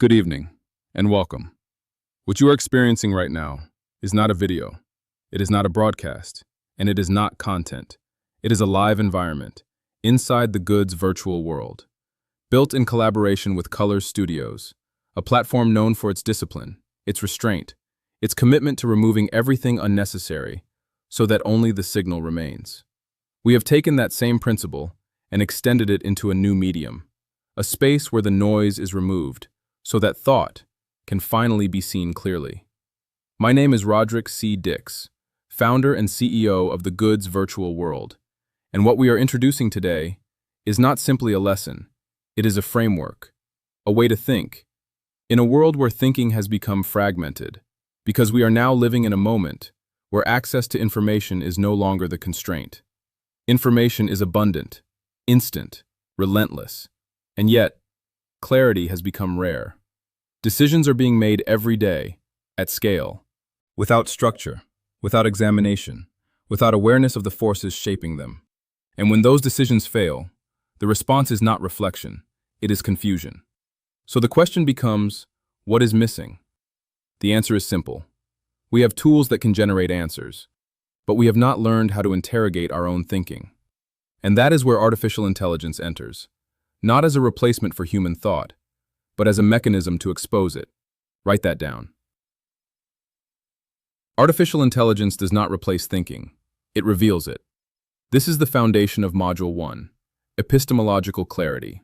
Good evening, and welcome. What you are experiencing right now is not a video, it is not a broadcast, and it is not content. It is a live environment, inside the Goods virtual world. Built in collaboration with COLORSxSTUDIOS, a platform known for its discipline, its restraint, its commitment to removing everything unnecessary so that only the signal remains. We have taken that same principle and extended it into a new medium, a space where the noise is removed, so that thought can finally be seen clearly. My name is Rahdric Dix, founder and CEO of the Goods virtual world, and what we are introducing today is not simply a lesson, it is a framework, a way to think, in a world where thinking has become fragmented, because we are now living in a moment where access to information is no longer the constraint. Information is abundant, instant, relentless, and yet, clarity has become rare. Decisions are being made every day, at scale, without structure, without examination, without awareness of the forces shaping them. And when those decisions fail, the response is not reflection, it is confusion. So the question becomes, what is missing? The answer is simple. We have tools that can generate answers, but we have not learned how to interrogate our own thinking. And that is where artificial intelligence enters. Not as a replacement for human thought, but as a mechanism to expose it. Write that down. Artificial intelligence does not replace thinking, it reveals it. This is the foundation of Module 1, Epistemological Clarity.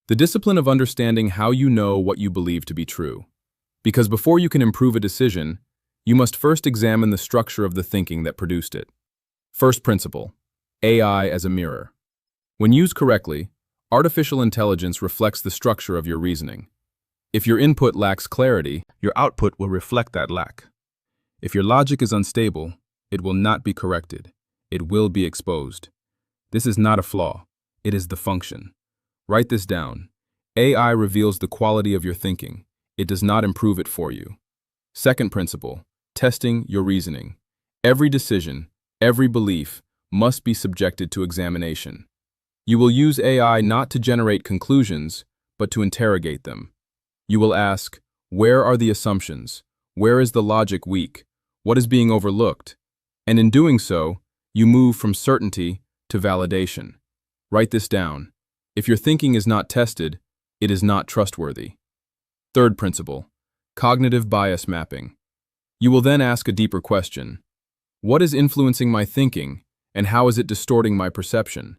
The discipline of understanding how you know what you believe to be true. Because before you can improve a decision, you must first examine the structure of the thinking that produced it. First principle, AI as a mirror. When used correctly, artificial intelligence reflects the structure of your reasoning. If your input lacks clarity, your output will reflect that lack. If your logic is unstable, it will not be corrected. It will be exposed. This is not a flaw. It is the function. Write this down. AI reveals the quality of your thinking. It does not improve it for you. Second principle, testing your reasoning. Every decision, every belief must be subjected to examination. You will use AI not to generate conclusions, but to interrogate them. You will ask, where are the assumptions? Where is the logic weak? What is being overlooked? And in doing so, you move from certainty to validation. Write this down. If your thinking is not tested, it is not trustworthy. Third principle, cognitive bias mapping. You will then ask a deeper question. What is influencing my thinking, and how is it distorting my perception?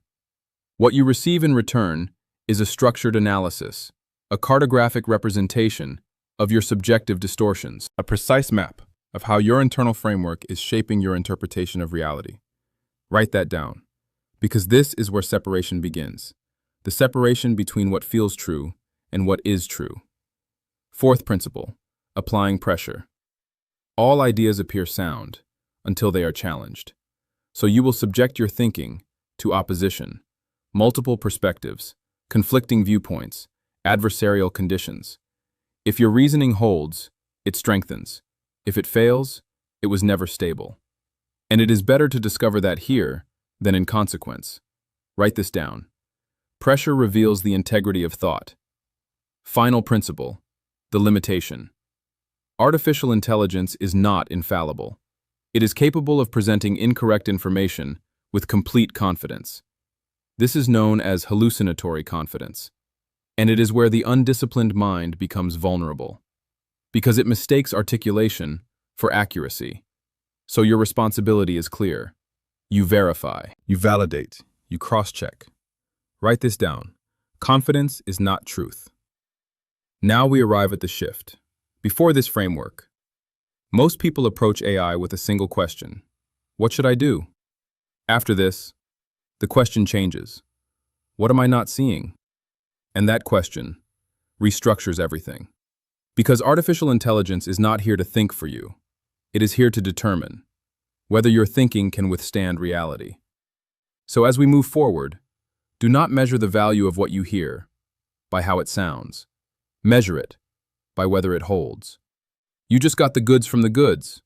What you receive in return is a structured analysis, a cartographic representation of your subjective distortions, a precise map of how your internal framework is shaping your interpretation of reality. Write that down, because this is where separation begins, the separation between what feels true and what is true. Fourth principle, applying pressure. All ideas appear sound until they are challenged, so you will subject your thinking to opposition. Multiple perspectives, conflicting viewpoints, adversarial conditions. If your reasoning holds, it strengthens. If it fails, it was never stable. And it is better to discover that here than in consequence. Write this down. Pressure reveals the integrity of thought. Final principle, the limitation. Artificial intelligence is not infallible. It is capable of presenting incorrect information with complete confidence. This is known as hallucinatory confidence, and it is where the undisciplined mind becomes vulnerable, because it mistakes articulation for accuracy. So your responsibility is clear. You verify, you validate, you cross-check. Write this down. Confidence is not truth. Now we arrive at the shift. Before this framework, most people approach AI with a single question. What should I do? After this, the question changes. What am I not seeing? And that question restructures everything. Because artificial intelligence is not here to think for you. It is here to determine whether your thinking can withstand reality. So as we move forward, do not measure the value of what you hear by how it sounds. Measure it by whether it holds. You just got the goods from the goods.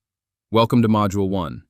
Welcome to Module 1.